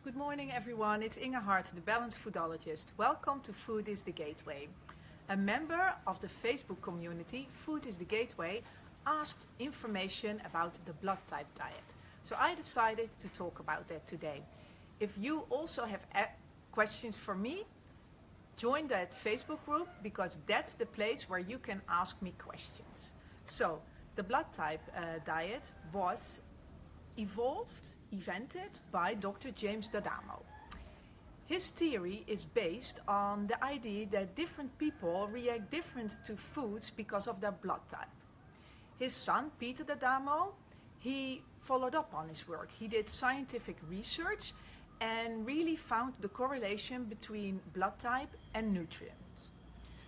Good morning, everyone. It's Inge Hart, the Balanced Foodologist. Welcome to Food is the Gateway. A member of the Facebook community, Food is the Gateway, asked information about the blood type diet. So I decided to talk about that today. If you also have questions for me, join that Facebook group because that's the place where you can ask me questions. So the blood type diet was invented by Dr. James D'Adamo. His theory is based on the idea that different people react different to foods because of their blood type. His son, Peter D'Adamo, he followed up on his work. He did scientific research and really found the correlation between blood type and nutrients.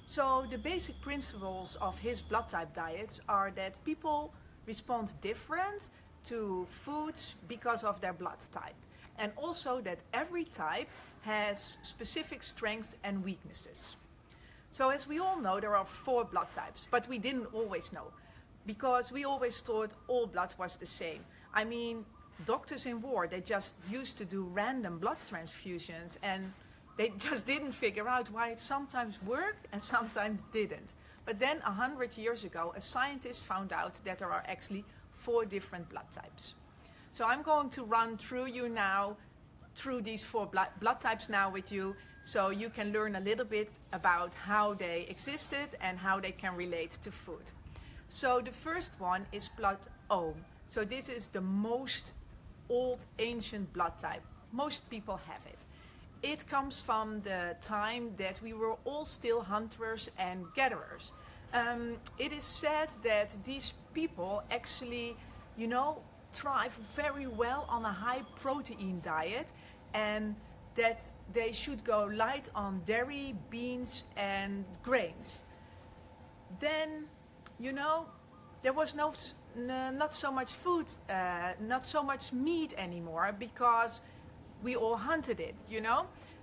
So the basic principles of his blood type diets are that people respond different to foods because of their blood type, and also that every type has specific strengths and weaknesses. So as we all know, there are 4 blood types, but we didn't always know because we always thought all blood was the same. I mean, doctors in war, they just used to do random blood transfusions and they just didn't figure out why it sometimes worked and sometimes didn't. But then 100 years ago, a scientist found out that there are actually 4 different blood types. So I'm going to run through these 4 blood types now with you, so you can learn a little bit about how they existed and how they can relate to food. So the first one is blood O. So this is the most old ancient blood type. Most people have it. It comes from the time that we were all still hunters and gatherers. It is said that these people actually, thrive very well on a high protein diet and that they should go light on dairy, beans and grains. Then, there was not so much food, not so much meat anymore because we all hunted it,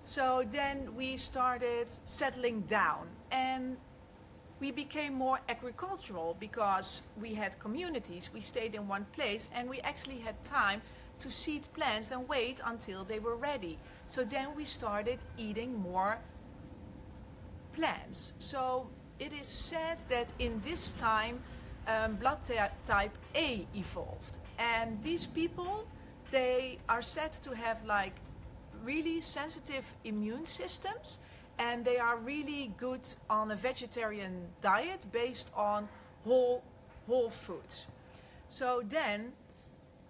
So then we started settling down and we became more agricultural because we had communities, we stayed in one place and we actually had time to seed plants and wait until they were ready. So then we started eating more plants. So it is said that in this time blood type A evolved, and these people, they are said to have like really sensitive immune systems, and they are really good on a vegetarian diet based on whole foods. So then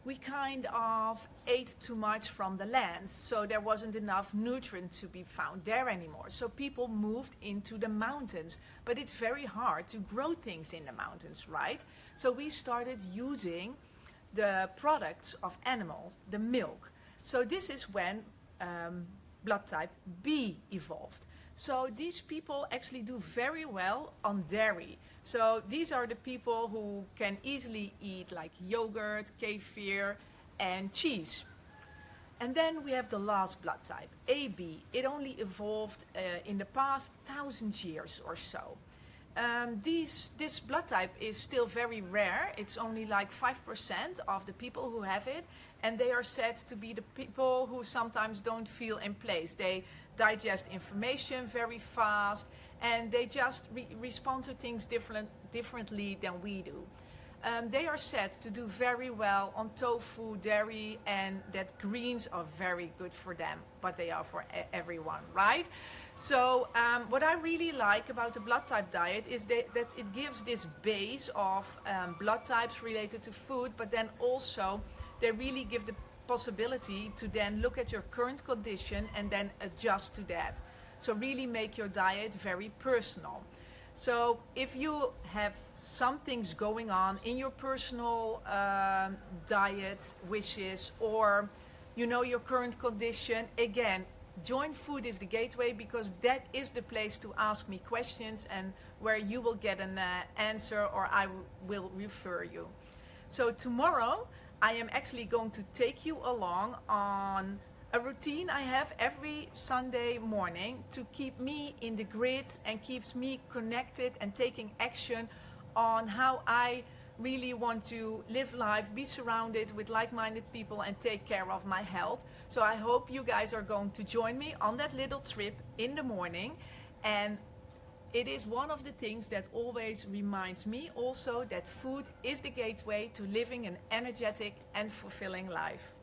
we kind of ate too much from the land, so there wasn't enough nutrient to be found there anymore. So people moved into the mountains, but it's very hard to grow things in the mountains, right? So we started using the products of animals, the milk. So this is when blood type B evolved. So these people actually do very well on dairy. So these are the people who can easily eat like yogurt, kefir and cheese. And then we have the last blood type, AB. It only evolved in the past 1,000 years or so. This blood type is still very rare. It's only like 5% of the people who have it, and they are said to be the people who sometimes don't feel in place. They digest information very fast and they just respond to things differently than we do. They are said to do very well on tofu, dairy, and that greens are very good for them, but they are for everyone, right? So what I really like about the blood type diet is that it gives this base of blood types related to food, but then also they really give the possibility to then look at your current condition and then adjust to that. So really make your diet very personal. So if you have some things going on in your personal diet wishes, or your current condition, again, join Food is the Gateway, because that is the place to ask me questions and where you will get an answer, or I will refer you. So tomorrow I am actually going to take you along on a routine I have every Sunday morning to keep me in the grid and keeps me connected and taking action on how I really want to live life, be surrounded with like-minded people and take care of my health. So I hope you guys are going to join me on that little trip in the morning. And it is one of the things that always reminds me also that food is the gateway to living an energetic and fulfilling life.